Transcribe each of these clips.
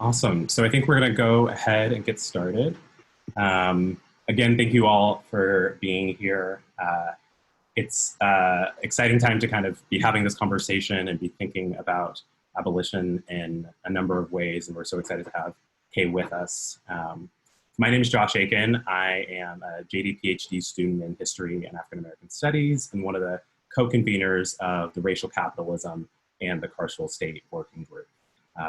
Awesome. So I think we're going to go ahead and get started. Again, thank you all for being here. It's exciting time to kind of be having this conversation and be thinking about abolition in a number of ways, and we're so excited to have Kay with us. My name is Josh Aiken. I am a JD PhD student in history and African American studies, and one of the co-convenors of the Racial Capitalism and the Carceral State working group,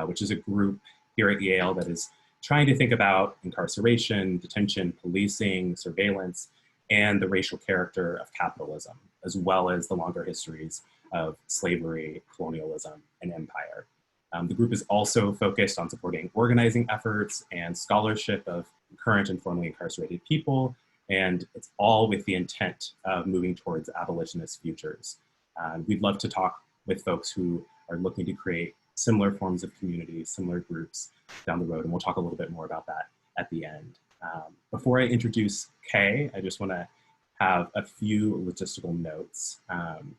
which is a group here at Yale that is trying to think about incarceration, detention, policing, surveillance, and the racial character of capitalism, as well as the longer histories of slavery, colonialism, and empire. The group is also focused on supporting organizing efforts and scholarship of current and formerly incarcerated people, and it's all with the intent of moving towards abolitionist futures. We'd love to talk with folks who are looking to create similar forms of community, similar groups down the road, and we'll talk a little bit more about that at the end. Before I introduce Kay, I just want to have a few logistical notes.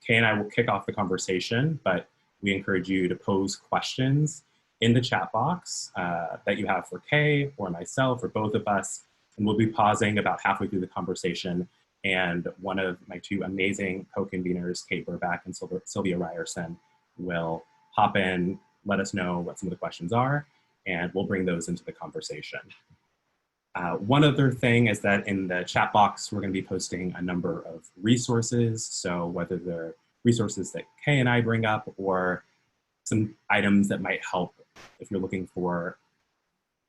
Kay and I will kick off the conversation, but we encourage you to pose questions in the chat box that you have for Kay or myself or both of us, and we'll be pausing about halfway through the conversation, and one of my two amazing co-conveners, Kate Burback and Sylvia Ryerson, will hop in, let us know what some of the questions are, and we'll bring those into the conversation. One other thing is that in the chat box, we're going to be posting a number of resources. So whether they're resources that Kay and I bring up or some items that might help if you're looking for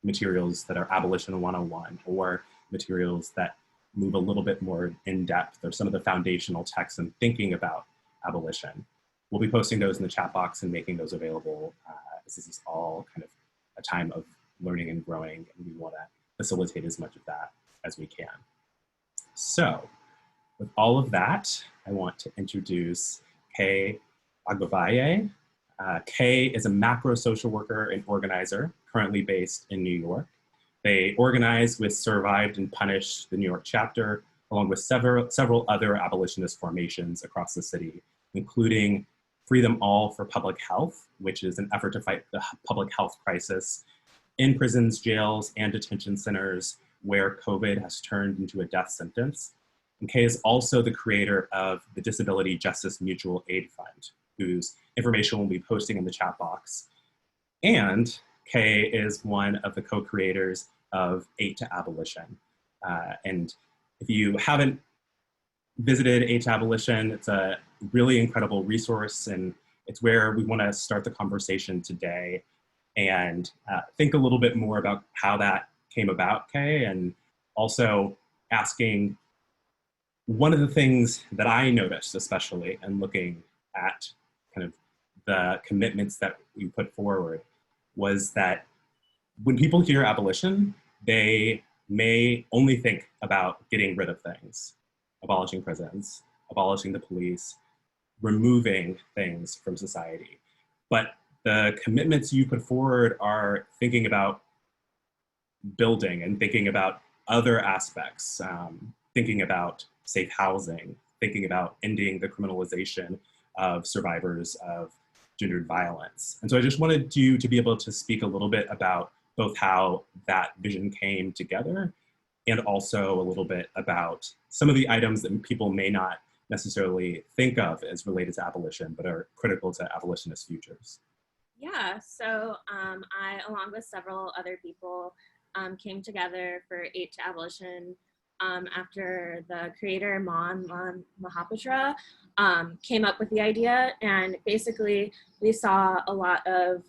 materials that are Abolition 101 or materials that move a little bit more in depth or some of the foundational texts and thinking about abolition. We'll be posting those in the chat box and making those available as this is all kind of a time of learning and growing, and we want to facilitate as much of that as we can. So with all of that, I want to introduce K Agbebiyi. Kay is a macro social worker and organizer currently based in New York. They organize with Survived and Punished, the New York chapter, along with several other abolitionist formations across the city, including Free Them All for Public Health, which is an effort to fight the public health crisis in prisons, jails, and detention centers where COVID has turned into a death sentence. And Kay is also the creator of the Disability Justice Mutual Aid Fund, whose information we'll be posting in the chat box. And Kay is one of the co-creators of Aid to Abolition. And if you haven't visited Aid to Abolition, it's a really incredible resource, and it's where we want to start the conversation today and think a little bit more about how that came about, Kay, and also asking one of the things that I noticed, especially, and looking at kind of the commitments that you put forward, was that when people hear abolition, they may only think about getting rid of things, abolishing prisons, abolishing the police, removing things from society. But the commitments you put forward are thinking about building and thinking about other aspects, thinking about safe housing, thinking about ending the criminalization of survivors of gendered violence. And so I just wanted you to be able to speak a little bit about both how that vision came together and also a little bit about some of the items that people may not necessarily think of as related to abolition, but are critical to abolitionist futures. Yeah, so I, along with several other people, came together for Aid to Abolition after the creator, Mahapatra, came up with the idea. And basically, we saw a lot of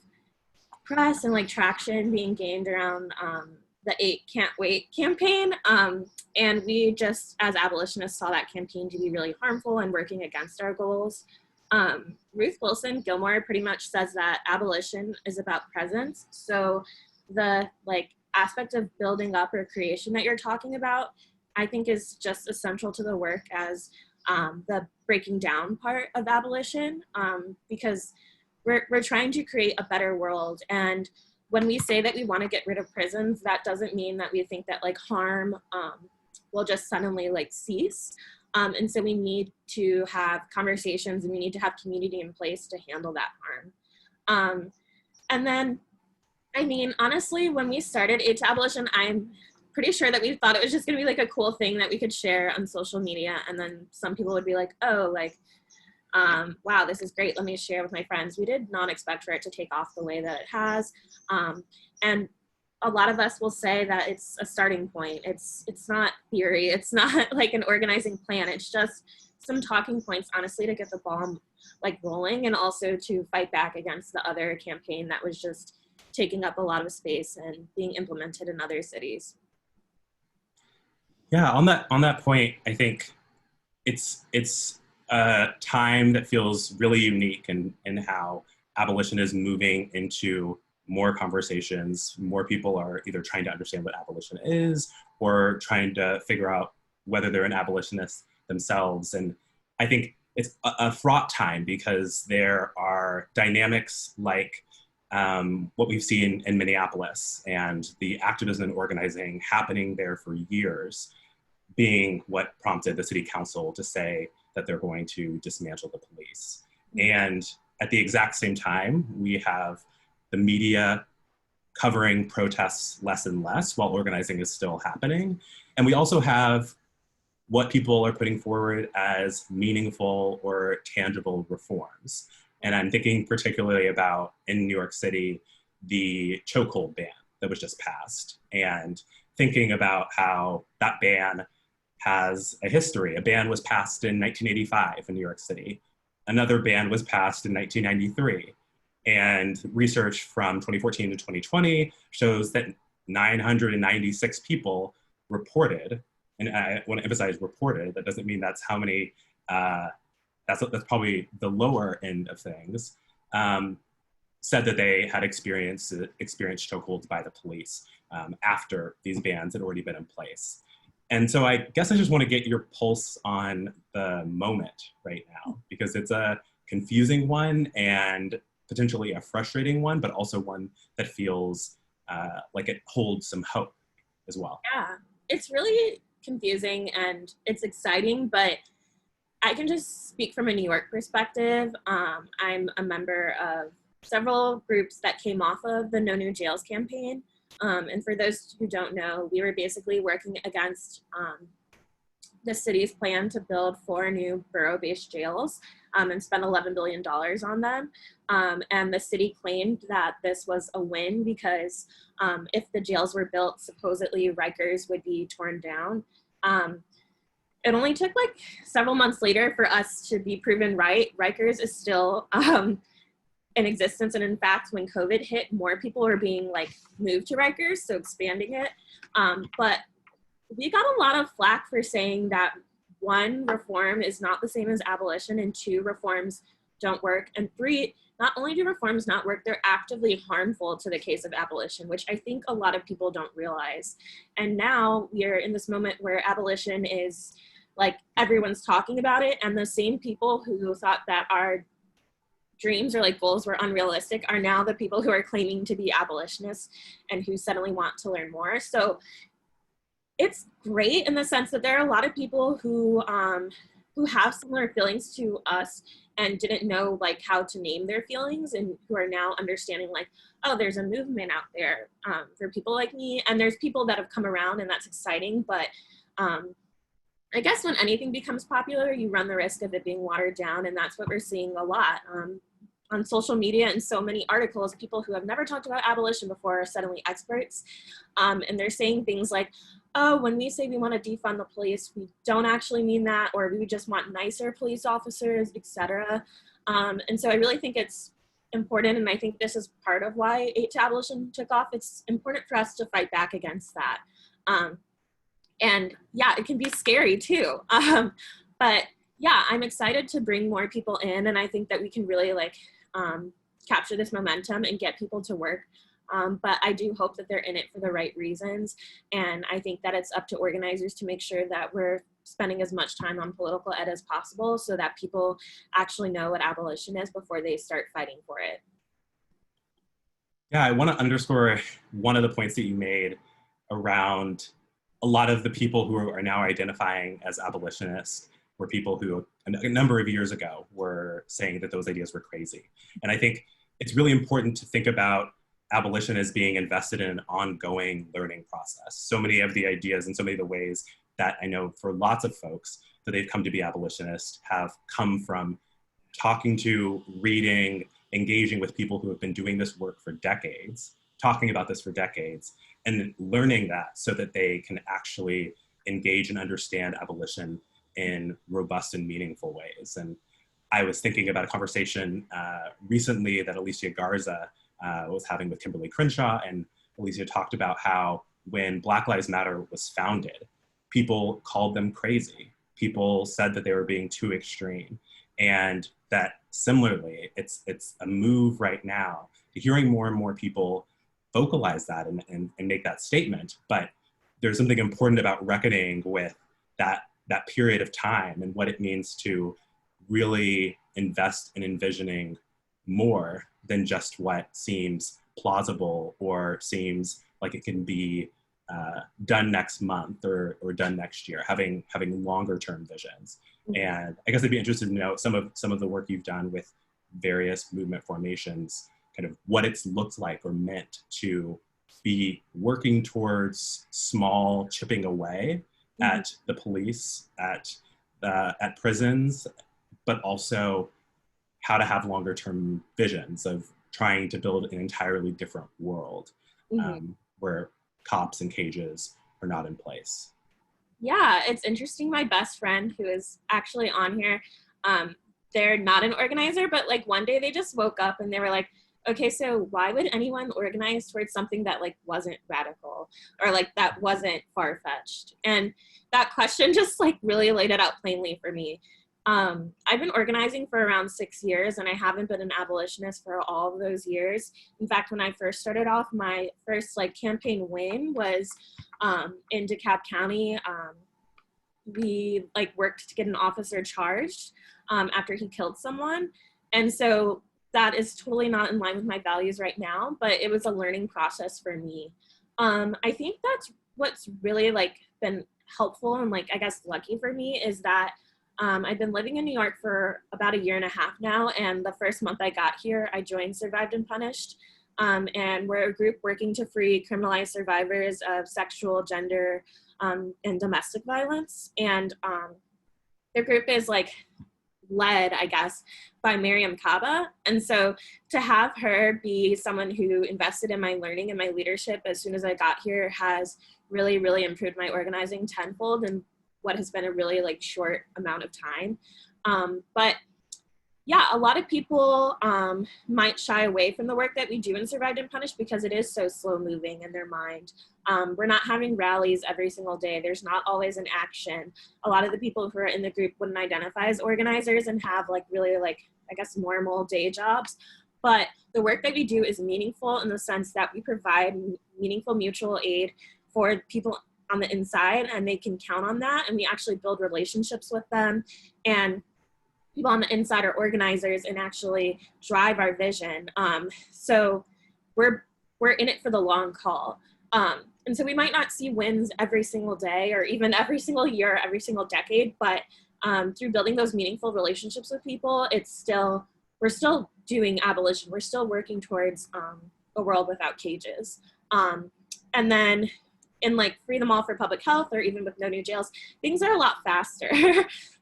press and like traction being gained around the 8 Can't Wait campaign. And we just, as abolitionists, saw that campaign to be really harmful and working against our goals. Ruth Wilson Gilmore pretty much says that abolition is about presence. So the like aspect of building up or creation that you're talking about, I think is just essential to the work as the breaking down part of abolition, because we're trying to create a better world. And when we say that we want to get rid of prisons, that doesn't mean that we think that like harm will just suddenly like cease. And so we need to have conversations and we need to have community in place to handle that harm. And then I mean, honestly, when we started Aid to Abolition, I'm pretty sure that we thought it was just going to be like a cool thing that we could share on social media. And then some people would be like, oh, like, wow, this is great. Let me share with my friends. We did not expect for it to take off the way that it has. And a lot of us will say that it's a starting point. It's not theory. It's not like an organizing plan. It's just some talking points, honestly, to get the ball like rolling, and also to fight back against the other campaign that was just taking up a lot of space and being implemented in other cities. Yeah, on that point, I think it's a time that feels really unique in how abolition is moving into more conversations. More people are either trying to understand what abolition is or trying to figure out whether they're an abolitionist themselves. And I think it's a fraught time because there are dynamics like what we've seen in Minneapolis and the activism and organizing happening there for years being what prompted the city council to say that they're going to dismantle the police. And at the exact same time, we have the media covering protests less and less while organizing is still happening. And we also have what people are putting forward as meaningful or tangible reforms. And I'm thinking particularly about in New York City, the chokehold ban that was just passed, and thinking about how that ban has a history. A ban was passed in 1985 in New York City. Another ban was passed in 1993. And research from 2014 to 2020 shows that 996 people reported, and I want to emphasize reported, that doesn't mean that's how many, that's probably the lower end of things, said that they had experienced chokeholds by the police after these bans had already been in place. And so I guess I just want to get your pulse on the moment right now, because it's a confusing one and potentially a frustrating one, but also one that feels like it holds some hope as well. Yeah, it's really confusing and it's exciting, but I can just speak from a New York perspective. I'm a member of several groups that came off of the No New Jails campaign. And for those who don't know, we were basically working against the city's plan to build 4 new borough-based jails and spend $11 billion on them. And the city claimed that this was a win because if the jails were built, supposedly Rikers would be torn down. It only took like several months later for us to be proven right. Rikers is still in existence, and in fact, when COVID hit, more people were being like moved to Rikers, so expanding it. But we got a lot of flack for saying that 1, reform is not the same as abolition, and 2, reforms don't work, and 3, not only do reforms not work, they're actively harmful to the case of abolition, which I think a lot of people don't realize. And now we are in this moment where abolition is like everyone's talking about it, and the same people who thought that our dreams or like goals were unrealistic are now the people who are claiming to be abolitionists and who suddenly want to learn more. So it's great in the sense that there are a lot of people who have similar feelings to us and didn't know like how to name their feelings, and who are now understanding like, oh, there's a movement out there for people like me, and there's people that have come around, and that's exciting. But I guess when anything becomes popular, you run the risk of it being watered down, and that's what we're seeing a lot on social media and so many articles. People who have never talked about abolition before are suddenly experts, and they're saying things like, oh, when we say we want to defund the police, we don't actually mean that, or we just want nicer police officers, etc. And so I really think it's important, and I think this is part of why Aid to Abolition took off. It's important for us to fight back against that. And yeah, it can be scary too. But yeah, I'm excited to bring more people in, and I think that we can really like capture this momentum and get people to work. But I do hope that they're in it for the right reasons. And I think that it's up to organizers to make sure that we're spending as much time on political ed as possible so that people actually know what abolition is before they start fighting for it. Yeah, I want to underscore one of the points that you made around a lot of the people who are now identifying as abolitionists were people who a number of years ago were saying that those ideas were crazy. And I think it's really important to think about abolition as being invested in an ongoing learning process. So many of the ideas and so many of the ways that I know for lots of folks that they've come to be abolitionists have come from talking to, reading, engaging with people who have been doing this work for decades, talking about this for decades, and learning that so that they can actually engage and understand abolition in robust and meaningful ways. And I was thinking about a conversation recently that Alicia Garza was having with Kimberly Crenshaw, and Alicia talked about how when Black Lives Matter was founded, people called them crazy. People said that they were being too extreme. And that similarly, it's a move right now to hearing more and more people vocalize that and make that statement. But there's something important about reckoning with that period of time and what it means to really invest in envisioning more than just what seems plausible or seems like it can be done next month or done next year, having longer term visions. Mm-hmm. And I guess I'd be interested to know some of the work you've done with various movement formations, kind of what it's looked like or meant to be working towards small chipping away mm-hmm. at the police, at prisons, but also how to have longer term visions of trying to build an entirely different world mm-hmm. Where cops and cages are not in place. Yeah, it's interesting. My best friend, who is actually on here, they're not an organizer, but like one day they just woke up and they were like, okay, so why would anyone organize towards something that like wasn't radical or like that wasn't far-fetched? And that question just like really laid it out plainly for me. I've been organizing for around 6 years and I haven't been an abolitionist for all of those years. In fact, when I first started off, my first like campaign win was in DeKalb County. We like worked to get an officer charged after he killed someone. And so that is totally not in line with my values right now, but it was a learning process for me. I think that's what's really like been helpful and like, I guess lucky for me is that I've been living in New York for about 1.5 years now, and the first month I got here, I joined Survived and Punished, and we're a group working to free criminalized survivors of sexual, gender, and domestic violence, and their group is like led, I guess, by Mariame Kaba, and so to have her be someone who invested in my learning and my leadership as soon as I got here has really, really improved my organizing tenfold and what has been a really like short amount of time. But yeah, a lot of people might shy away from the work that we do in Survived and Punished because it is so slow moving in their mind. We're not having rallies every single day. There's not always an action. A lot of the people who are in the group wouldn't identify as organizers and have like really like, I guess, normal day jobs. But the work that we do is meaningful in the sense that we provide meaningful mutual aid for people on the inside, and they can count on that, and we actually build relationships with them, and people on the inside are organizers and actually drive our vision. So we're in it for the long haul, and so we might not see wins every single day or even every single year, every single decade, but through building those meaningful relationships with people, we're still doing abolition. We're still working towards a world without cages, and then in like Free Them All for Public Health or even with No New Jails, things are a lot faster.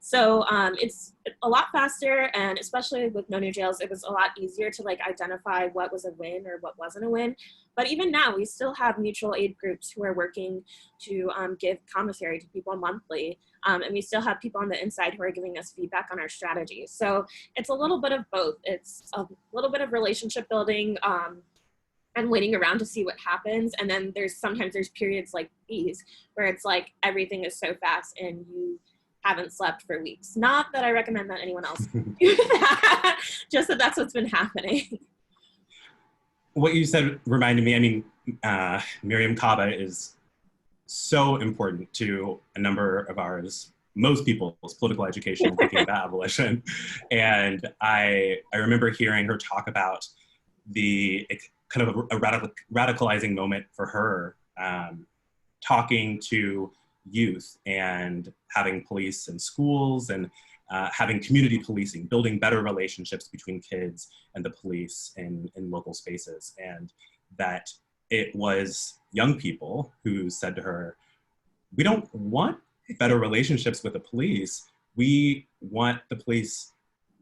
So it's a lot faster, and especially with No New Jails, it was a lot easier to like identify what was a win or what wasn't a win. But even now, we still have mutual aid groups who are working to give commissary to people monthly. And we still have people on the inside who are giving us feedback on our strategies. So it's a little bit of both. It's a little bit of relationship building, and waiting around to see what happens. And then sometimes there's periods like these where it's like everything is so fast and you haven't slept for weeks. Not that I recommend that anyone else do that, just that that's what's been happening. What you said reminded me, I mean, Mariame Kaba is so important to a number of most people's political education and thinking about abolition. And I remember hearing her talk about the kind of a radicalizing moment for her, talking to youth and having police in schools and having community policing, building better relationships between kids and the police in local spaces. And that it was young people who said to her, we don't want better relationships with the police. We want the police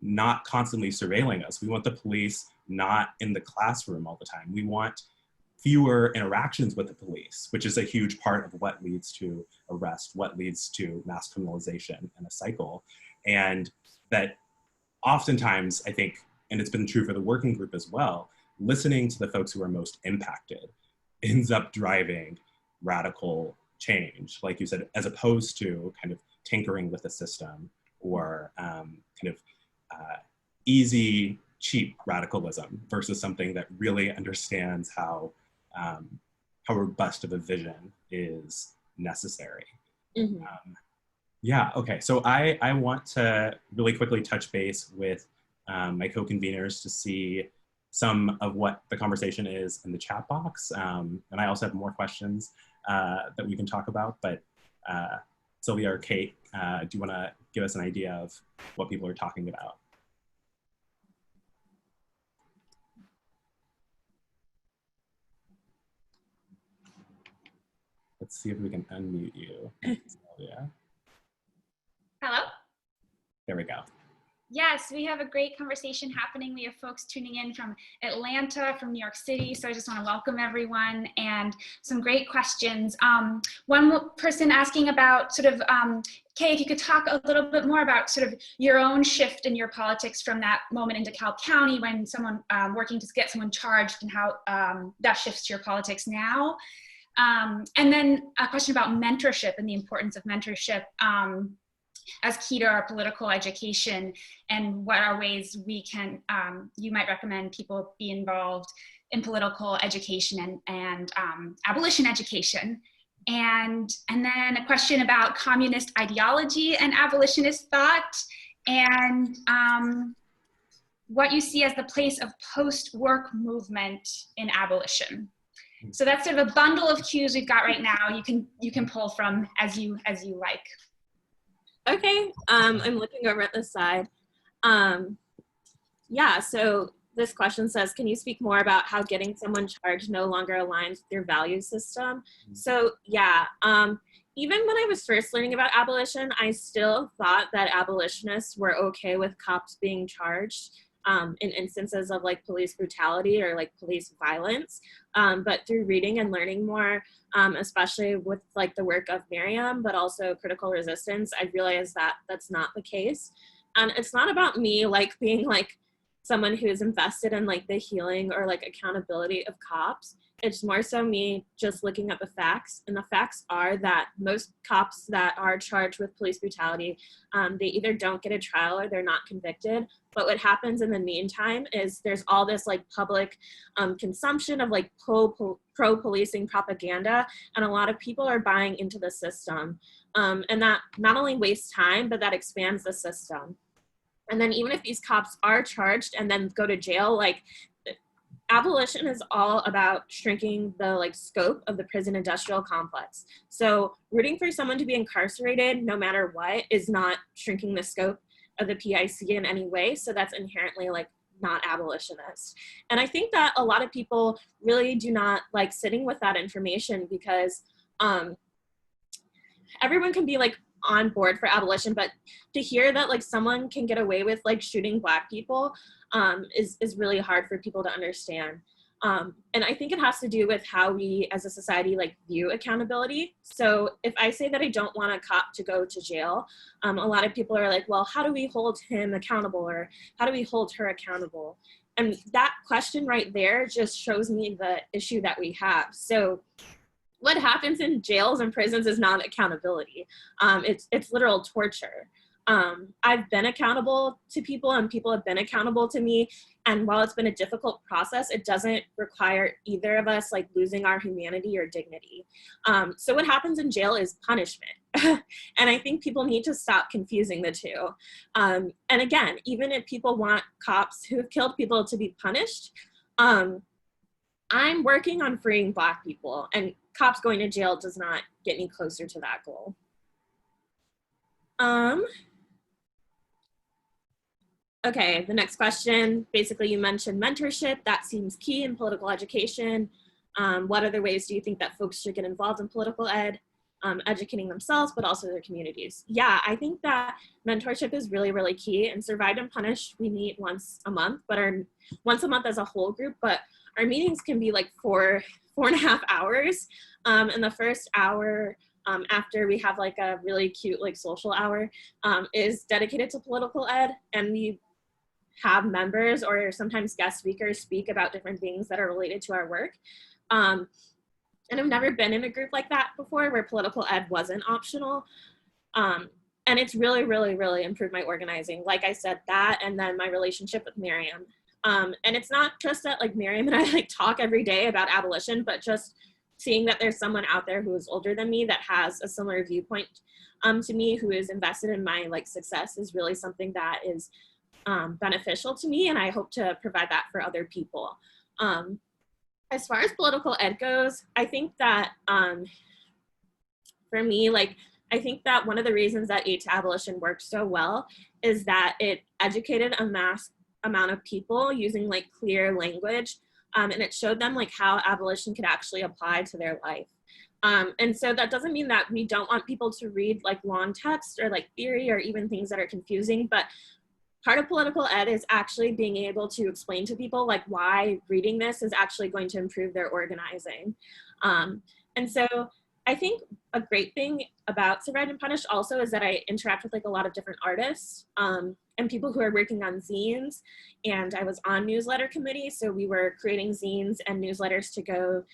not constantly surveilling us. We want the police not in the classroom all the time. We want fewer interactions with the police, which is a huge part of what leads to arrest, what leads to mass criminalization and a cycle. And that oftentimes, I think, and it's been true for the working group as well, listening to the folks who are most impacted ends up driving radical change, like you said, as opposed to kind of tinkering with the system or easy, cheap radicalism versus something that really understands how robust of a vision is necessary. Mm-hmm. Yeah, okay, so I want to really quickly touch base with my co-conveners to see some of what the conversation is in the chat box. And I also have more questions that we can talk about, but Sylvia or Kate, do you wanna give us an idea of what people are talking about? Let's see if we can unmute you, Sylvia. Hello? There we go. Yes, we have a great conversation happening. We have folks tuning in from Atlanta, from New York City. So I just want to welcome everyone and some great questions. One person asking about sort of, Kay, if you could talk a little bit more about sort of your own shift in your politics from that moment in DeKalb County when someone working to get someone charged and how that shifts your politics now. And then a question about mentorship and the importance of mentorship as key to our political education, and what are ways we can, you might recommend people be involved in political education and abolition education. And then a question about communist ideology and abolitionist thought, and what you see as the place of post-work movement in abolition. So that's sort of a bundle of cues we've got right now. You can pull from as you like. Okay, I'm looking over at this side. Yeah, so this question says, can you speak more about how getting someone charged no longer aligns with your value system? So yeah, even when I was first learning about abolition, I still thought that abolitionists were okay with cops being charged in instances of like police brutality or like police violence. But through reading and learning more, especially with like the work of Mariame, but also critical resistance, I realized that that's not the case. And it's not about me like being like someone who is invested in like the healing or like accountability of cops. It's more so me just looking at the facts, and the facts are that most cops that are charged with police brutality, they either don't get a trial or they're not convicted. But what happens in the meantime is there's all this like public consumption of like pro-policing propaganda, and a lot of people are buying into the system. And that not only wastes time, but that expands the system. And then even if these cops are charged and then go to jail, like abolition is all about shrinking the like scope of the prison industrial complex. So rooting for someone to be incarcerated no matter what is not shrinking the scope of the PIC in any way. So that's inherently like not abolitionist. And I think that a lot of people really do not like sitting with that information, because everyone can be like on board for abolition, but to hear that like someone can get away with like shooting Black people is really hard for people to understand. And I think it has to do with how we as a society like view accountability. So if I say that I don't want a cop to go to jail, a lot of people are like, well, how do we hold him accountable, or how do we hold her accountable? And that question right there just shows me the issue that we have. So what happens in jails and prisons is not accountability. It's literal torture. I've been accountable to people and people have been accountable to me. And while it's been a difficult process, it doesn't require either of us like losing our humanity or dignity. So what happens in jail is punishment. And I think people need to stop confusing the two. And again, even if people want cops who have killed people to be punished, I'm working on freeing Black people, and cops going to jail does not get me closer to that goal. Okay, the next question, basically you mentioned mentorship. That seems key in political education. What other ways do you think that folks should get involved in political ed, educating themselves, but also their communities? Yeah, I think that mentorship is really, really key. In Survived and Punished, we meet once a month, but once a month as a whole group, but our meetings can be like 4.5 hours. In the first hour, after we have like a really cute like social hour, is dedicated to political ed, and we have members or sometimes guest speakers speak about different things that are related to our work. And I've never been in a group like that before where political ed wasn't optional. And it's really, really, really improved my organizing. Like I said, that, and then my relationship with Mariame. And it's not just that like Mariame and I like talk every day about abolition, but just seeing that there's someone out there who is older than me that has a similar viewpoint to me, who is invested in my like success, is really something that is beneficial to me, and I hope to provide that for other people. As far as political ed goes, I think that for me, like, I think that one of the reasons that Aid to Abolition worked so well is that it educated a mass amount of people using like clear language, and it showed them like how abolition could actually apply to their life. And so that doesn't mean that we don't want people to read like long text or like theory or even things that are confusing, but part of political ed is actually being able to explain to people like why reading this is actually going to improve their organizing. And so I think a great thing about Survived and Punished also is that I interact with like a lot of different artists and people who are working on zines, and I was on newsletter committee, so we were creating zines and newsletters to go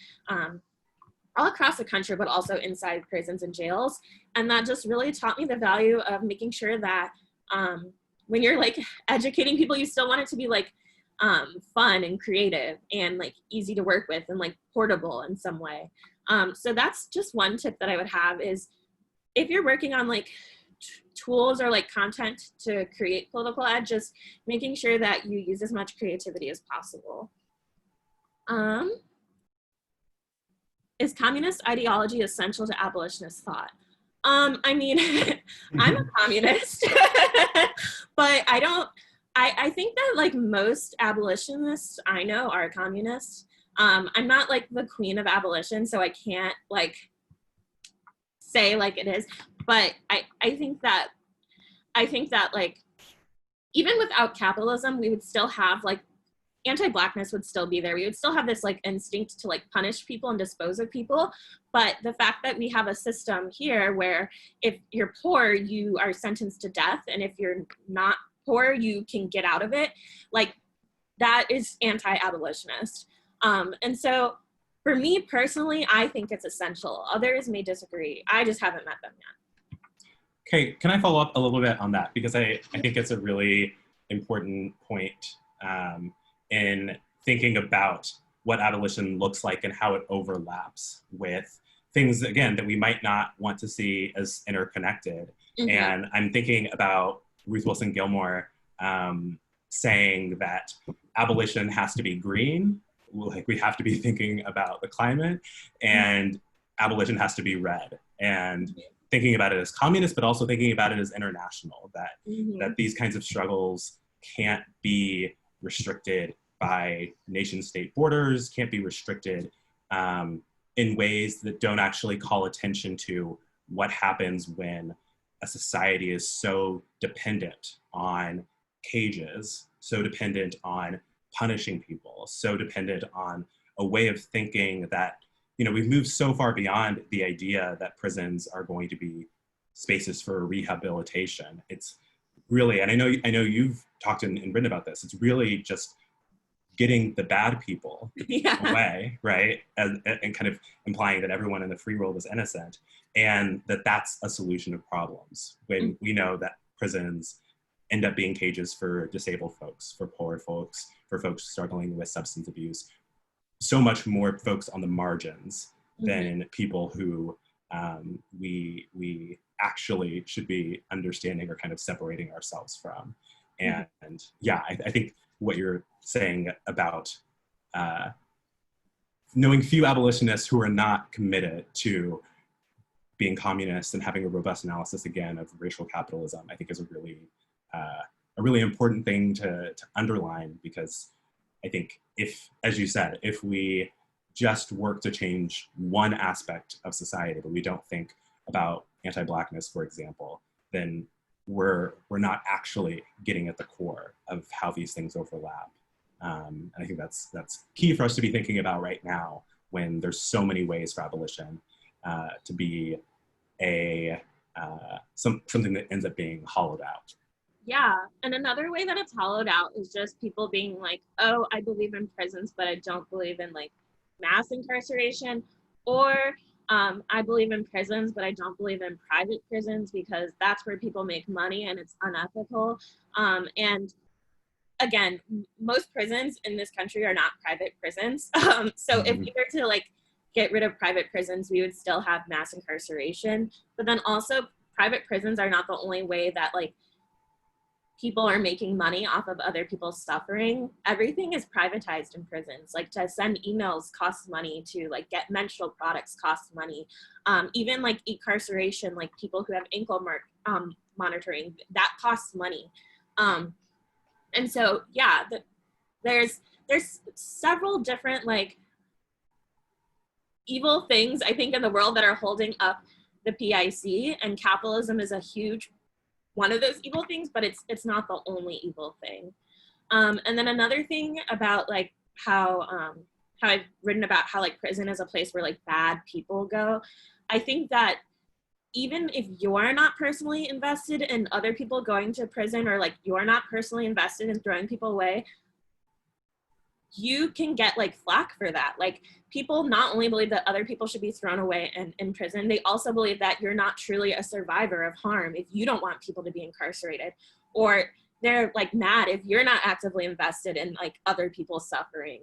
all across the country, but also inside prisons and jails. And that just really taught me the value of making sure that when you're like educating people, you still want it to be like fun and creative and like easy to work with and like portable in some way. So that's just one tip that I would have, is if you're working on like tools or like content to create political ed, just making sure that you use as much creativity as possible. Is communist ideology essential to abolitionist thought? I mean, I'm a communist, but I think that like most abolitionists I know are communists. I'm not like the queen of abolition, so I can't like say like it is, but I think that like even without capitalism, we would still have like anti-Blackness would still be there. We would still have this like instinct to like punish people and dispose of people. But the fact that we have a system here where if you're poor, you are sentenced to death, and if you're not poor, you can get out of it, like that is anti-abolitionist. And so for me personally, I think it's essential. Others may disagree. I just haven't met them yet. Okay, can I follow up a little bit on that? Because I think it's a really important point in thinking about what abolition looks like and how it overlaps with things, again, that we might not want to see as interconnected. Mm-hmm. And I'm thinking about Ruth Wilson Gilmore saying that abolition has to be green, like we have to be thinking about the climate, and abolition has to be red. And thinking about it as communist, but also thinking about it as international, that, that these kinds of struggles can't be restricted by nation state borders, can't be restricted in ways that don't actually call attention to what happens when a society is so dependent on cages, so dependent on punishing people, so dependent on a way of thinking that, you know, we've moved so far beyond the idea that prisons are going to be spaces for rehabilitation. It's really, and I know you've talked and written about this, it's really just getting the bad people away, right? And kind of implying that everyone in the free world is innocent, and that that's a solution of problems. When we know that prisons end up being cages for disabled folks, for poor folks, for folks struggling with substance abuse, so much more folks on the margins than people who we actually should be understanding or kind of separating ourselves from. And yeah, I think what you're saying about knowing few abolitionists who are not committed to being communists and having a robust analysis again of racial capitalism, I think is a really a really important thing to underline, because I think if, as you said, if we just work to change one aspect of society, but we don't think about anti-Blackness, for example, then we're not actually getting at the core of how these things overlap. And I think that's key for us to be thinking about right now, when there's so many ways for abolition to be something that ends up being hollowed out. Yeah, and another way that it's hollowed out is just people being like, oh, I believe in prisons, but I don't believe in like mass incarceration, or I believe in prisons, but I don't believe in private prisons because that's where people make money and it's unethical. And again, most prisons in this country are not private prisons. So if we were to like get rid of private prisons, we would still have mass incarceration. But then also private prisons are not the only way that like people are making money off of other people's suffering. Everything is privatized in prisons. Like to send emails costs money, to like get menstrual products costs money. Even like incarceration, like people who have ankle monitoring, that costs money. And so, yeah, there's several different like evil things, I think, in the world that are holding up the PIC, and capitalism is a huge one of those evil things, but it's not the only evil thing. And then another thing about like how I've written about how like prison is a place where like bad people go. I think that even if you're not personally invested in other people going to prison, or like you're not personally invested in throwing people away, you can get like flack for that. Like people not only believe that other people should be thrown away in prison, they also believe that you're not truly a survivor of harm if you don't want people to be incarcerated, or they're like mad if you're not actively invested in like other people's suffering.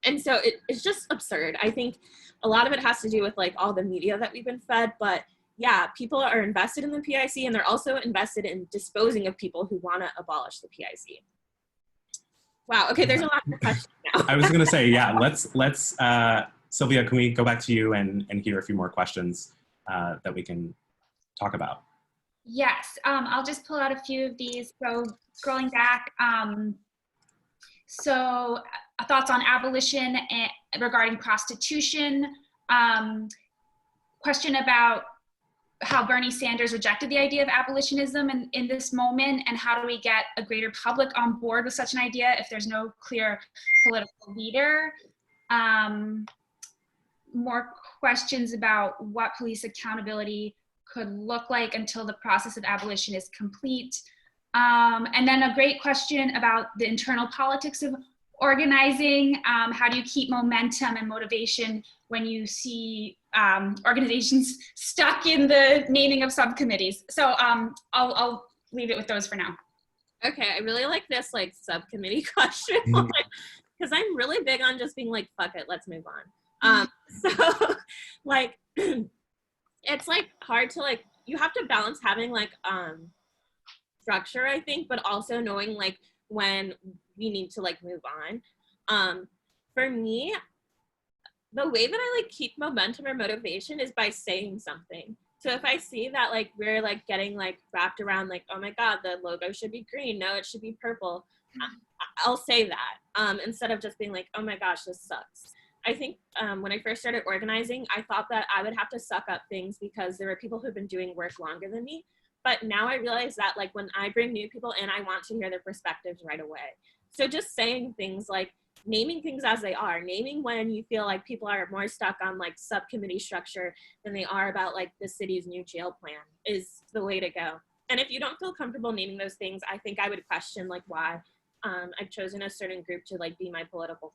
And so it's just absurd. I think a lot of it has to do with like all the media that we've been fed, but yeah, people are invested in the PIC, and they're also invested in disposing of people who want to abolish the PIC. Wow, okay, there's a lot more questions now. I was gonna say, yeah, let's Sylvia, can we go back to you and hear a few more questions that we can talk about? Yes, I'll just pull out a few of these. So scrolling back, so thoughts on abolition and regarding prostitution. Question about how Bernie Sanders rejected the idea of abolitionism in this moment, and how do we get a greater public on board with such an idea if there's no clear political leader. More questions about what police accountability could look like until the process of abolition is complete. And then a great question about the internal politics of organizing. How do you keep momentum and motivation when you see organizations stuck in the naming of subcommittees? So I'll leave it with those for now. Okay, I really like this like subcommittee question, because I'm really big on just being like, fuck it, let's move on. So like, it's like hard to like, you have to balance having like structure, I think, but also knowing like when we need to like move on. For me, the way that I like keep momentum or motivation is by saying something. So if I see that like we're like getting like wrapped around like, oh my God, the logo should be green, no, it should be purple, I'll say that instead of just being like, oh my gosh, this sucks. I think when I first started organizing, I thought that I would have to suck up things because there were people who've been doing work longer than me. But now I realize that like when I bring new people in, I want to hear their perspectives right away. So just saying things like naming things as they are, naming when you feel like people are more stuck on like subcommittee structure than they are about like the city's new jail plan is the way to go. And if you don't feel comfortable naming those things, I think I would question like why I've chosen a certain group to like be my political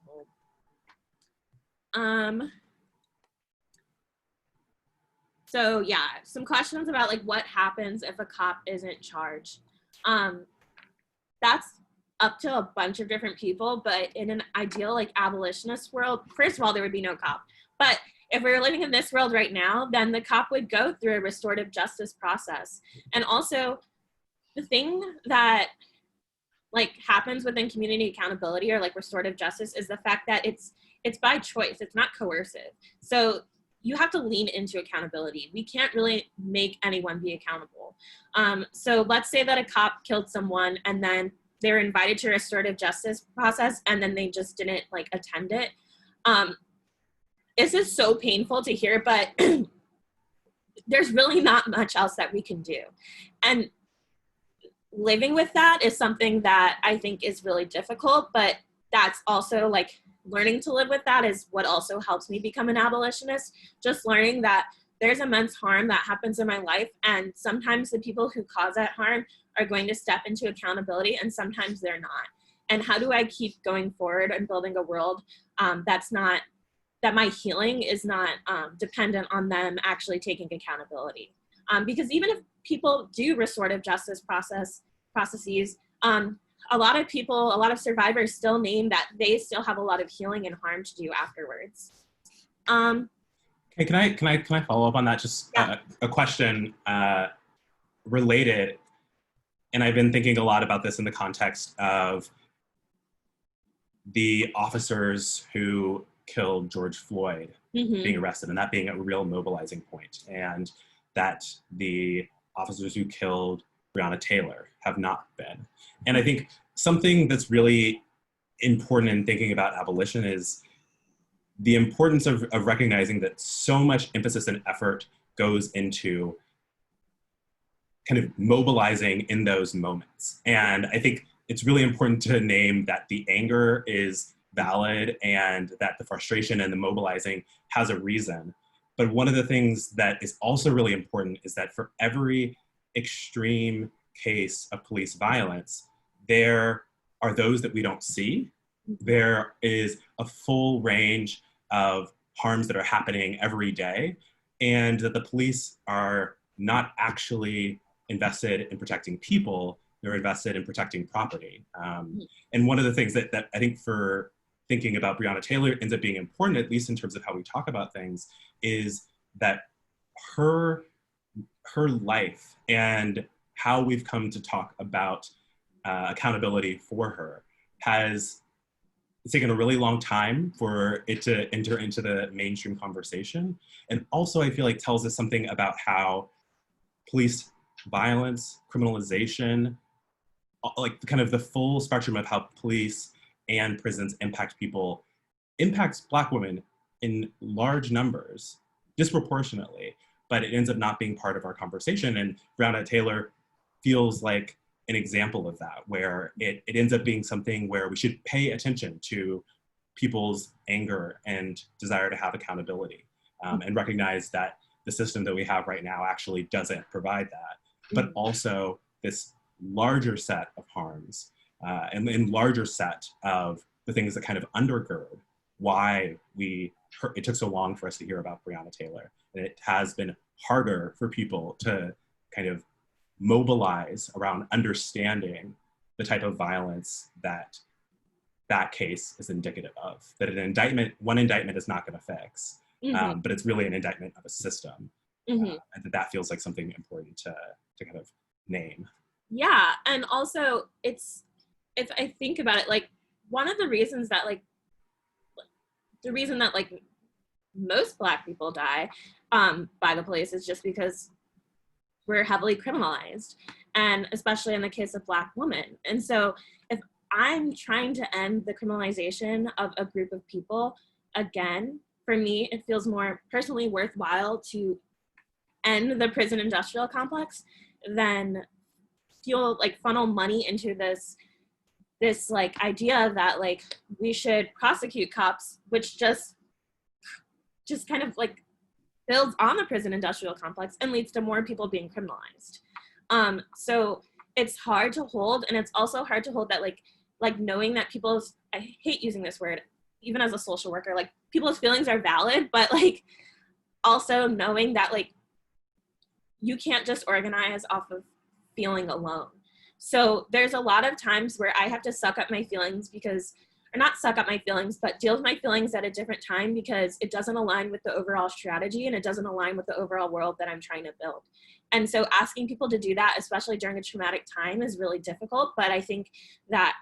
home. So yeah, some questions about like what happens if a cop isn't charged. That's up to a bunch of different people, but in an ideal like abolitionist world, first of all, there would be no cop. But if we were living in this world right now, then the cop would go through a restorative justice process. And also the thing that like happens within community accountability or like restorative justice is the fact that it's by choice, it's not coercive. So you have to lean into accountability. We can't really make anyone be accountable. So let's say that a cop killed someone and then they were invited to a restorative justice process and then they just didn't like attend it. This is so painful to hear, but there's really not much else that we can do. And living with that is something that I think is really difficult, but that's also like learning to live with that is what also helps me become an abolitionist. Just learning that there's immense harm that happens in my life, and sometimes the people who cause that harm are going to step into accountability and sometimes they're not. And how do I keep going forward and building a world that my healing is not dependent on them actually taking accountability? Because even if people do restorative justice processes, a lot of survivors still name that they still have a lot of healing and harm to do afterwards. Okay, can I follow up on that? Just yeah. A question related, and I've been thinking a lot about this in the context of the officers who killed George Floyd being arrested, and that being a real mobilizing point, and that the officers who killed Breonna Taylor have not been. And I think something that's really important in thinking about abolition is the importance of recognizing that so much emphasis and effort goes into kind of mobilizing in those moments. And I think it's really important to name that the anger is valid and that the frustration and the mobilizing has a reason. But one of the things that is also really important is that for every extreme case of police violence, there are those that we don't see. There is a full range of harms that are happening every day, and that the police are not actually invested in protecting people, they're invested in protecting property. And one of the things that I think for thinking about Breonna Taylor ends up being important, at least in terms of how we talk about things, is that her life and how we've come to talk about accountability for her it's taken a really long time for it to enter into the mainstream conversation. And also I feel like tells us something about how police violence, criminalization, like kind of the full spectrum of how police and prisons impact people, impacts Black women in large numbers, disproportionately, but it ends up not being part of our conversation. And Breonna Taylor feels like an example of that, where it ends up being something where we should pay attention to people's anger and desire to have accountability, and recognize that the system that we have right now actually doesn't provide that, but also this larger set of harms and larger set of the things that kind of undergird why it took so long for us to hear about Breonna Taylor. And it has been harder for people to kind of mobilize around understanding the type of violence that case is indicative of. That one indictment is not going to fix, but it's really an indictment of a system. And that feels like something important to kind of name. Yeah, and also if I think about it, like one of the reasons that most Black people die by the police is just because we're heavily criminalized, and especially in the case of Black women. And so if I'm trying to end the criminalization of a group of people, again, for me, it feels more personally worthwhile to end the prison industrial complex than funnel money into this like idea that like we should prosecute cops, which just kind of like builds on the prison industrial complex and leads to more people being criminalized. So it's hard to hold, and it's also hard to hold that like knowing that I hate using this word, even as a social worker, like people's feelings are valid, but like also knowing that like you can't just organize off of feeling alone. So there's a lot of times where I have to suck up my feelings not suck up my feelings, but deal with my feelings at a different time because it doesn't align with the overall strategy and it doesn't align with the overall world that I'm trying to build. And so asking people to do that, especially during a traumatic time, is really difficult. But I think that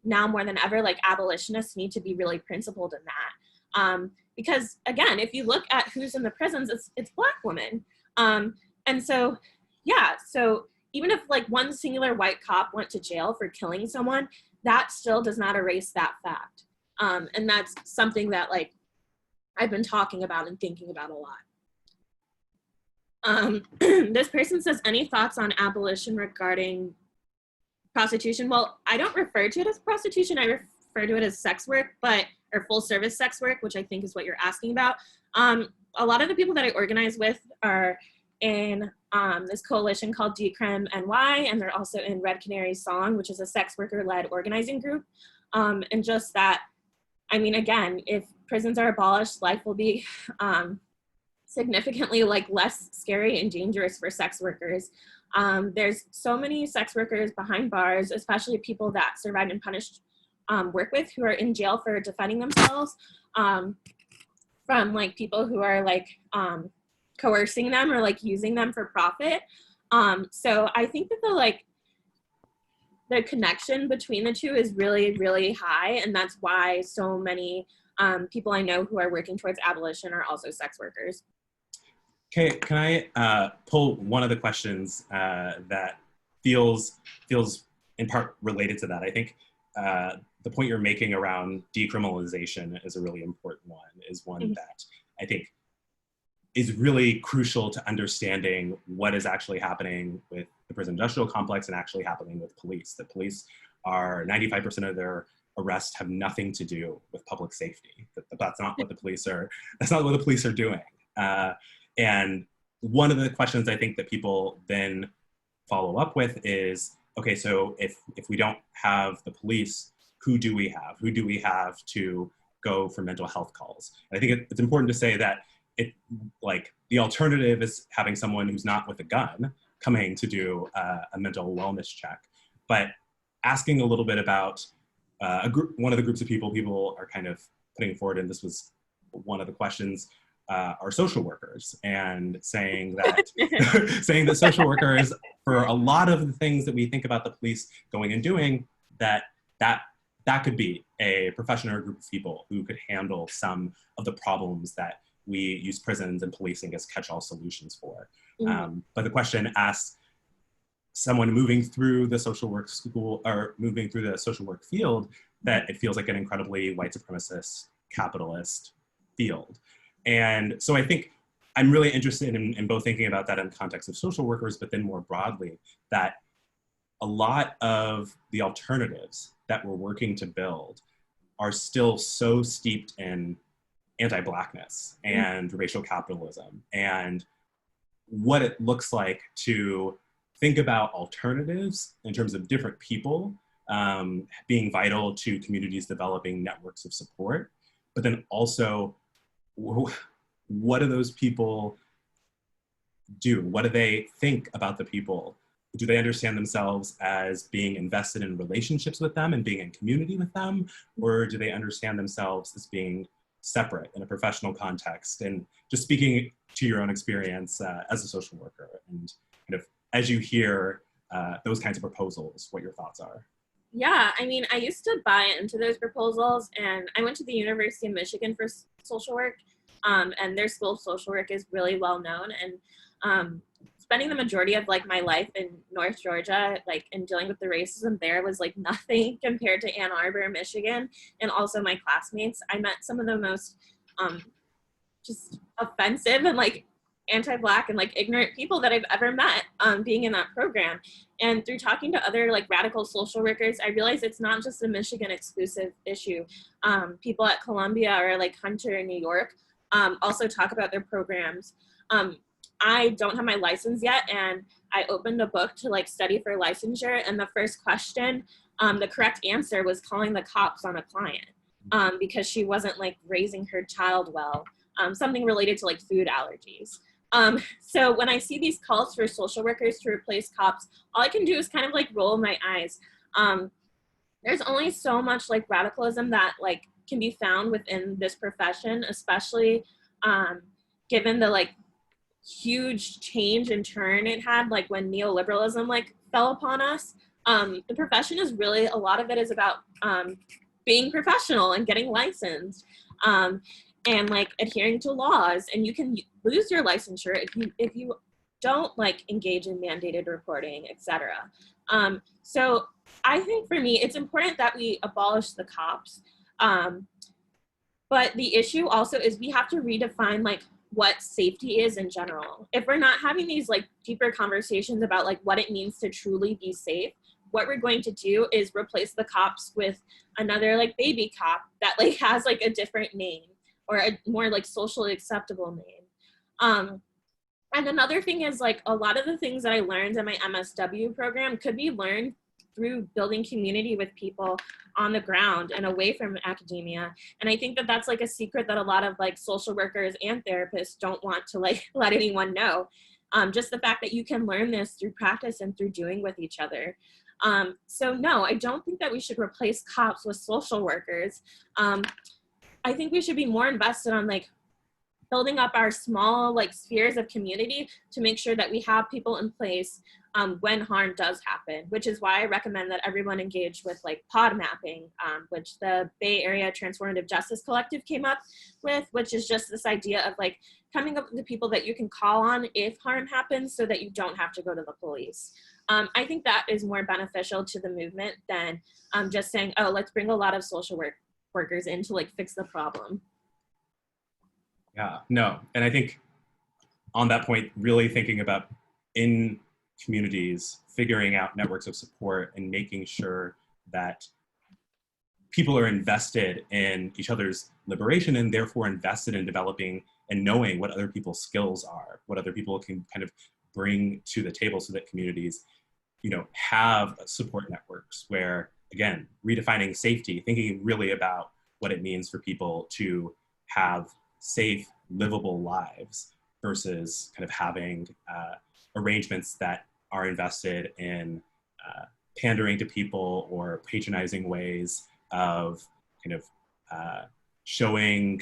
now more than ever, like abolitionists need to be really principled in that. because again, if you look at who's in the prisons, it's Black women. And so, yeah, so even if like one singular white cop went to jail for killing someone, that still does not erase that fact. And that's something that like I've been talking about and thinking about a lot. This person says, any thoughts on abolition regarding prostitution? Well, I don't refer to it as prostitution. I refer to it as sex work, or full service sex work, which I think is what you're asking about. A lot of the people that I organize with are in this coalition called Decrim NY, and they're also in Red Canary's Song, which is a sex worker-led organizing group. And just that, I mean, again, if prisons are abolished, life will be significantly like less scary and dangerous for sex workers. There's so many sex workers behind bars, especially people that survived and punished work with, who are in jail for defending themselves from like people who are like coercing them or like using them for profit. So I think that the connection between the two is really, really high. And that's why so many people I know who are working towards abolition are also sex workers. Okay, can I pull one of the questions that feels in part related to that? I think the point you're making around decriminalization is a really important one, is one that I think is really crucial to understanding what is actually happening with the prison industrial complex and actually happening with police. The police are 95% of their arrests have nothing to do with public safety. That's not what the police are. That's not what the police are doing. And one of the questions I think that people then follow up with is, okay, so if we don't have the police, who do we have? Who do we have to go for mental health calls? And I think it's important to say that the alternative is having someone who's not with a gun coming to do a mental wellness check, but asking a little bit about one of the groups of people are kind of putting forward, and this was one of the questions, are social workers, and saying that social workers, for a lot of the things that we think about the police going and doing, that could be a profession or a group of people who could handle some of the problems that we use prisons and policing as catch-all solutions for. But the question asks someone moving through the social work school or moving through the social work field that it feels like an incredibly white supremacist capitalist field. And so I think I'm really interested in both thinking about that in the context of social workers, but then more broadly, that a lot of the alternatives that we're working to build are still so steeped in anti-Blackness and racial capitalism, and what it looks like to think about alternatives in terms of different people being vital to communities developing networks of support, but then also what do those people do? What do they think about the people? Do they understand themselves as being invested in relationships with them and being in community with them? Or do they understand themselves as being separate in a professional context? And just speaking to your own experience as a social worker, and kind of as you hear those kinds of proposals, what your thoughts are. Yeah, I mean, I used to buy into those proposals, and I went to the University of Michigan for social work, and their school of social work is really well known. And spending the majority of like my life in North Georgia, like, and dealing with the racism there was like nothing compared to Ann Arbor, Michigan, and also my classmates. I met some of the most just offensive and like anti-Black and like ignorant people that I've ever met being in that program. And through talking to other like radical social workers, I realized it's not just a Michigan exclusive issue. People at Columbia or like Hunter in New York also talk about their programs. I don't have my license yet, and I opened a book to like study for licensure, and the first question, the correct answer was calling the cops on a client because she wasn't like raising her child well, something related to like food allergies. So when I see these calls for social workers to replace cops, all I can do is kind of like roll my eyes. There's only so much like radicalism that like can be found within this profession, especially given the like huge change and turn it had like when neoliberalism like fell upon us. The profession is really, a lot of it is about being professional and getting licensed. and like adhering to laws, and you can lose your licensure if you don't like engage in mandated reporting, etc. So I think for me, it's important that we abolish the cops. But the issue also is we have to redefine like what safety is in general. If we're not having these like deeper conversations about like what it means to truly be safe, what we're going to do is replace the cops with another like baby cop that like has like a different name or a more like socially acceptable name. And another thing is like a lot of the things that I learned in my MSW program could be learned through building community with people on the ground and away from academia. And I think that that's like a secret that a lot of like social workers and therapists don't want to like let anyone know. Just the fact that you can learn this through practice and through doing with each other. So no, I don't think that we should replace cops with social workers. I think we should be more invested on like building up our small like spheres of community to make sure that we have people in place when harm does happen, which is why I recommend that everyone engage with like pod mapping, which the Bay Area Transformative Justice Collective came up with, which is just this idea of like coming up with the people that you can call on if harm happens so that you don't have to go to the police. I think that is more beneficial to the movement than just saying, oh, let's bring a lot of social workers in to like fix the problem. Yeah, no, and I think on that point, really thinking about in communities, figuring out networks of support and making sure that people are invested in each other's liberation and therefore invested in developing and knowing what other people's skills are, what other people can kind of bring to the table so that communities, you know, have support networks where, again, redefining safety, thinking really about what it means for people to have safe, livable lives versus kind of having arrangements that are invested in pandering to people or patronizing ways of kind of showing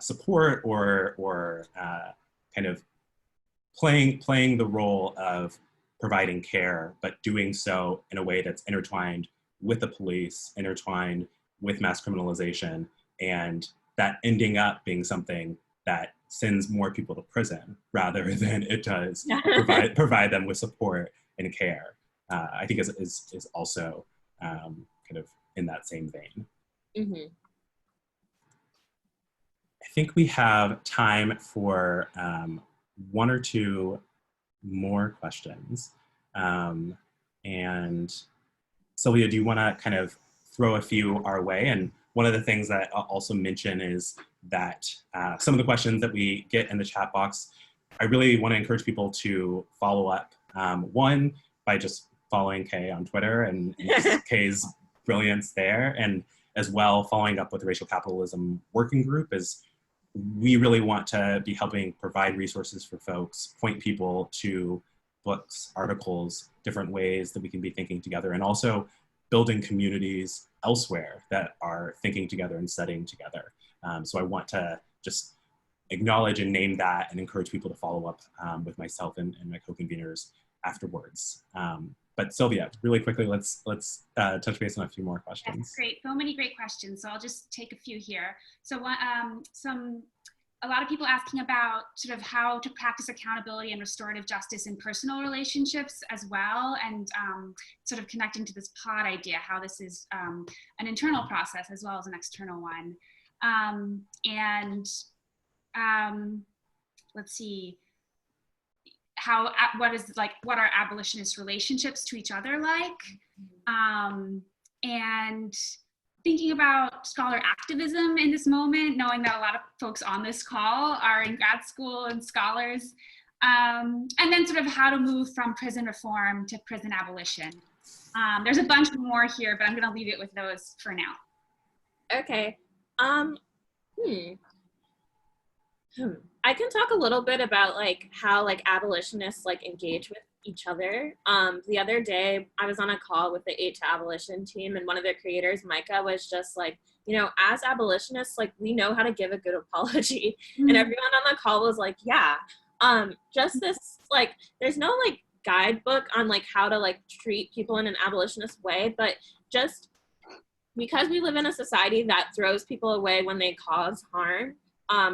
support or kind of playing the role of providing care, but doing so in a way that's intertwined with the police, intertwined with mass criminalization, and that ending up being something that sends more people to prison rather than it does provide them with support and care. I think is also kind of in that same vein. Mm-hmm. I think we have time for one or two more questions. And Sylvia, do you want to kind of throw a few our way? And one of the things that I'll also mention is that some of the questions that we get in the chat box, I really want to encourage people to follow up. One, by just following Kay on Twitter and Kay's brilliance there, and as well following up with the Racial Capitalism Working Group, is we really want to be helping provide resources for folks, point people to books, articles, different ways that we can be thinking together, and also building communities elsewhere that are thinking together and studying together. So I want to just acknowledge and name that and encourage people to follow up with myself and my co-conveners afterwards. But Sylvia, really quickly, let's touch base on a few more questions. That's great. So many great questions. So I'll just take a few here. So a lot of people asking about sort of how to practice accountability and restorative justice in personal relationships as well, and sort of connecting to this pod idea, how this is an internal process as well as an external one. Let's see, what are abolitionist relationships to each other like? And thinking about scholar activism in this moment, knowing that a lot of folks on this call are in grad school and scholars, and then sort of how to move from prison reform to prison abolition. There's a bunch more here, but I'm gonna leave it with those for now. Okay. I can talk a little bit about like how like abolitionists like engage with each other. The other day I was on a call with the To Abolition team, and one of their creators, Micah, was just like, you know, as abolitionists, like we know how to give a good apology. Mm-hmm. And everyone on the call was like, yeah, just this, like, there's no like guidebook on like how to like treat people in an abolitionist way, but just because we live in a society that throws people away when they cause harm,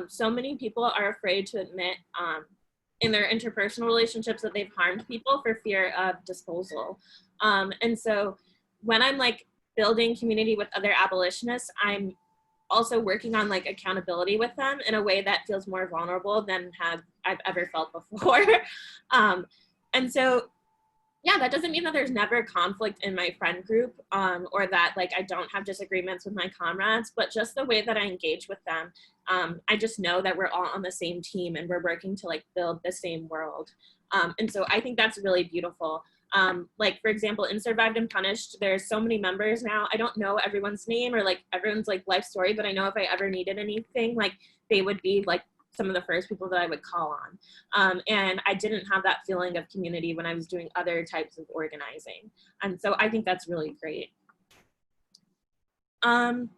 so many people are afraid to admit in their interpersonal relationships that they've harmed people for fear of disposal. And so when I'm like building community with other abolitionists, I'm also working on like accountability with them in a way that feels more vulnerable than I've ever felt before. And so, yeah, that doesn't mean that there's never conflict in my friend group, or that like I don't have disagreements with my comrades, but just the way that I engage with them, I just know that we're all on the same team and we're working to like build the same world. And so I think that's really beautiful. Like, for example, in Survived and Punished, there's so many members now. I don't know everyone's name or like everyone's like life story, but I know if I ever needed anything, like they would be like some of the first people that I would call on. And I didn't have that feeling of community when I was doing other types of organizing. And so I think that's really great. And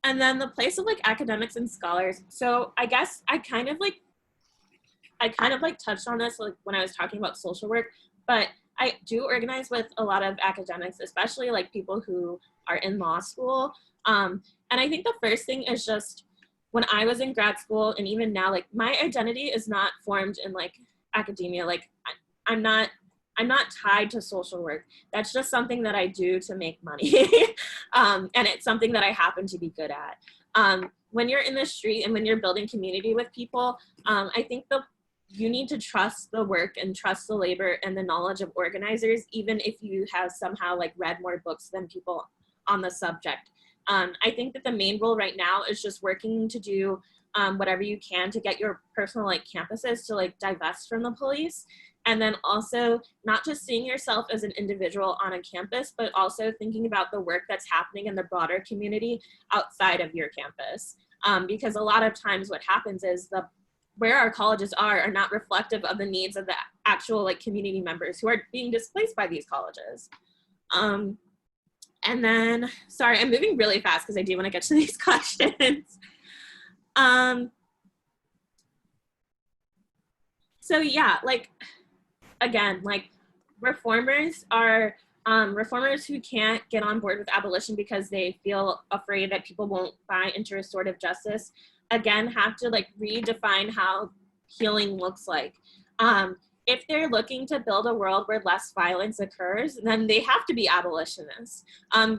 then the place of like academics and scholars. So I guess I kind of like touched on this like when I was talking about social work, but I do organize with a lot of academics, especially like people who are in law school. And I think the first thing is just when I was in grad school and even now, like my identity is not formed in like academia. Like I'm not tied to social work. That's just something that I do to make money. And it's something that I happen to be good at. When you're in the street and when you're building community with people, I think you need to trust the work and trust the labor and the knowledge of organizers, even if you have somehow like read more books than people on the subject. I think that the main role right now is just working to do whatever you can to get your personal like campuses to like divest from the police. And then also not just seeing yourself as an individual on a campus, but also thinking about the work that's happening in the broader community outside of your campus. Because a lot of times what happens is where our colleges are not reflective of the needs of the actual like community members who are being displaced by these colleges. And then, sorry, I'm moving really fast because I do want to get to these questions. So yeah, like, again, like reformers who can't get on board with abolition because they feel afraid that people won't buy into restorative justice, again, have to like redefine how healing looks like. If they're looking to build a world where less violence occurs, then they have to be abolitionists,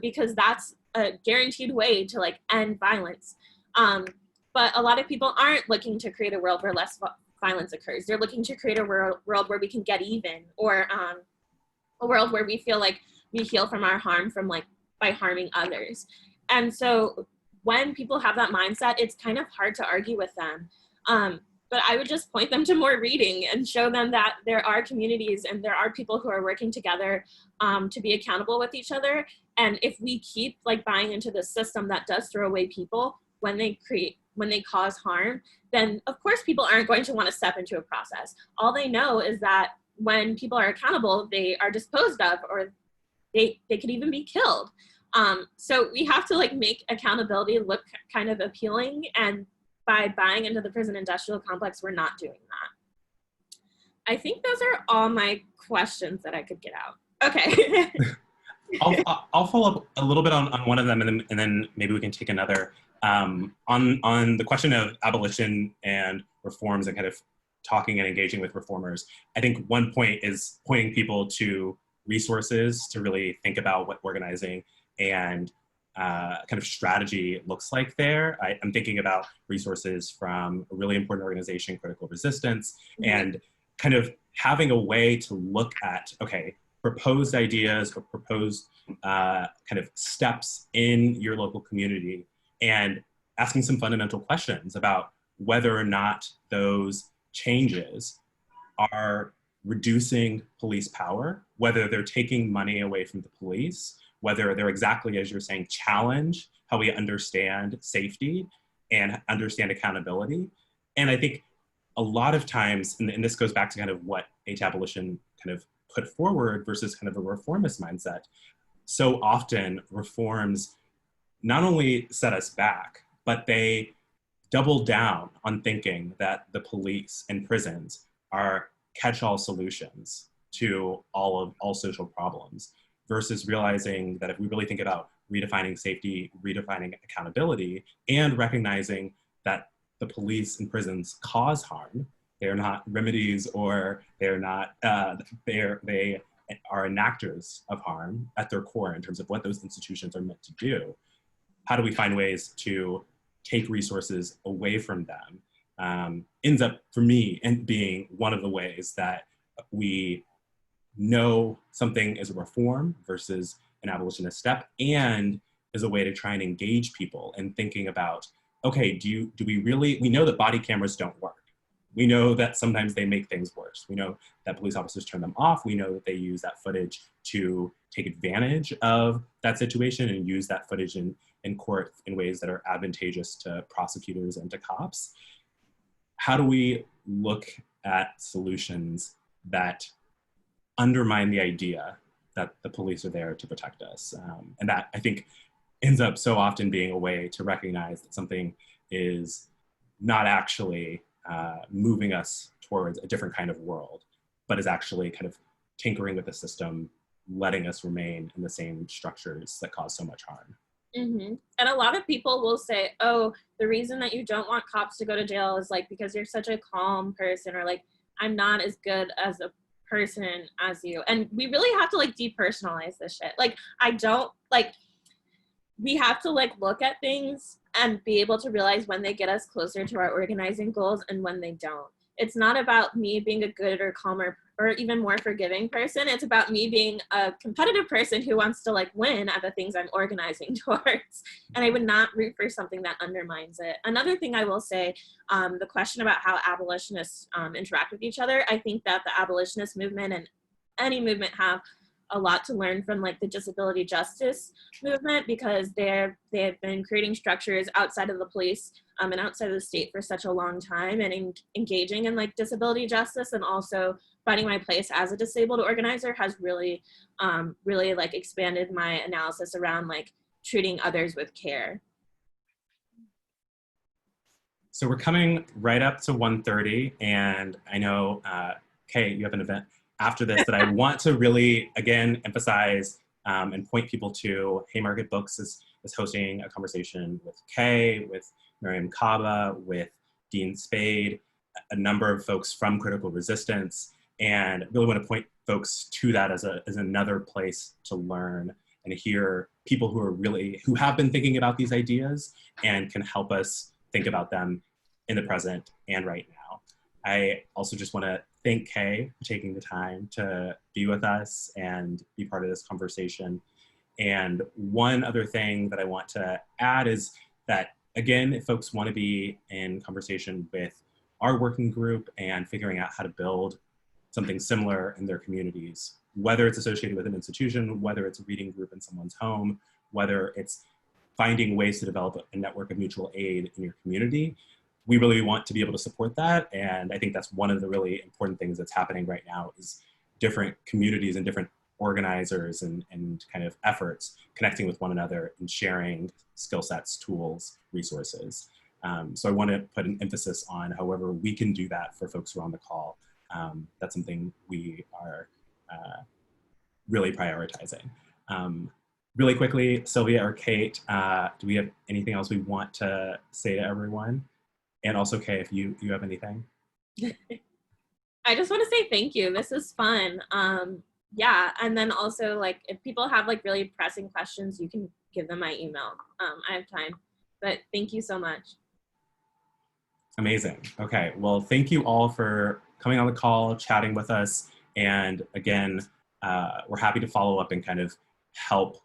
because that's a guaranteed way to like end violence. But a lot of people aren't looking to create a world where less violence occurs. They're looking to create a world where we can get even, or a world where we feel like we heal from our harm by harming others. And so when people have that mindset, it's kind of hard to argue with them. But I would just point them to more reading and show them that there are communities and there are people who are working together to be accountable with each other. And if we keep like buying into the system that does throw away people when they cause harm, then of course people aren't going to want to step into a process. All they know is that when people are accountable, they are disposed of, or they could even be killed. So we have to like make accountability look kind of appealing, and by buying into the prison industrial complex, we're not doing that. I think those are all my questions that I could get out. Okay. I'll follow up a little bit on one of them, and then maybe we can take another. On the question of abolition and reforms and kind of talking and engaging with reformers, I think one point is pointing people to resources to really think about what organizing and kind of strategy looks like there. I'm thinking about resources from a really important organization, Critical Resistance, and kind of having a way to look at, okay, proposed ideas or proposed kind of steps in your local community, and asking some fundamental questions about whether or not those changes are reducing police power, whether they're taking money away from the police, whether they're exactly, as you're saying, challenge how we understand safety and understand accountability. And I think a lot of times, and this goes back to kind of what Abolition kind of put forward versus kind of a reformist mindset, so often reforms not only set us back, but they double down on thinking that the police and prisons are catch-all solutions to all social problems, versus realizing that if we really think about redefining safety, redefining accountability, and recognizing that the police and prisons cause harm. They are not remedies, or they are not, they are enactors of harm at their core in terms of what those institutions are meant to do. How do we find ways to take resources away from them? Ends up, for me, being one of the ways that we know something is a reform versus an abolitionist step, and is a way to try and engage people in thinking about, okay, do we really, we know that body cameras don't work. We know that sometimes they make things worse. We know that police officers turn them off. We know that they use that footage to take advantage of that situation and use that footage in court in ways that are advantageous to prosecutors and to cops. How do we look at solutions that undermine the idea that the police are there to protect us? And that, I think, ends up so often being a way to recognize that something is not actually moving us towards a different kind of world, but is actually kind of tinkering with the system, letting us remain in the same structures that cause so much harm. Mm-hmm. And a lot of people will say, oh, the reason that you don't want cops to go to jail is like because you're such a calm person, or like, I'm not as good as a person as you. And we really have to like depersonalize this shit. Like, I don't, like, we have to like look at things and be able to realize when they get us closer to our organizing goals and when they don't. It's not about me being a good or calmer or even more forgiving person. It's about me being a competitive person who wants to like win at the things I'm organizing towards. And I would not root for something that undermines it. Another thing I will say, the question about how abolitionists interact with each other, I think that the abolitionist movement and any movement have a lot to learn from like the disability justice movement, because they have been creating structures outside of the police and outside of the state for such a long time, and engaging in like disability justice and also finding my place as a disabled organizer has really, really like expanded my analysis around like treating others with care. So we're coming right up to 1:30, and I know, Kay, you have an event after this that I want to really, again, emphasize and point people to. Haymarket Books is hosting a conversation with Kay, with Mariame Kaba, with Dean Spade, a number of folks from Critical Resistance, and really want to point folks to that as another place to learn and hear people who have been thinking about these ideas and can help us think about them in the present and right now. I also just want to thank Kay for taking the time to be with us and be part of this conversation. And one other thing that I want to add is that, again, if folks want to be in conversation with our working group and figuring out how to build something similar in their communities, whether it's associated with an institution, whether it's a reading group in someone's home, whether it's finding ways to develop a network of mutual aid in your community, we really want to be able to support that. And I think that's one of the really important things that's happening right now, is different communities and different organizers and kind of efforts connecting with one another and sharing skill sets, tools, resources. So I want to put an emphasis on however we can do that for folks who are on the call. That's something we are really prioritizing. Really quickly, Sylvia or Kate, do we have anything else we want to say to everyone? And also, Kay, if you have anything. I just want to say thank you. This is fun. Yeah, and then also, like, if people have like really pressing questions, you can give them my email. I have time, but thank you so much. Amazing. Okay, well, thank you all for coming on the call, chatting with us. And again, we're happy to follow up and kind of help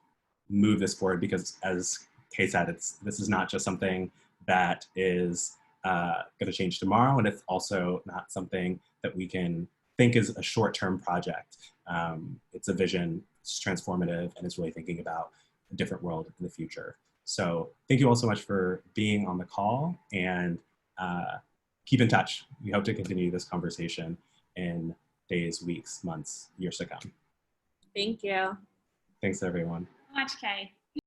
move this forward, because as Kay said, this is not just something that is going to change tomorrow, and it's also not something that we can think is a short-term project. It's a vision, it's transformative, and it's really thinking about a different world in the future. So thank you all so much for being on the call, and keep in touch. We hope to continue this conversation in days, weeks, months, years to come. Thank you. Thanks, everyone. So much, Kay.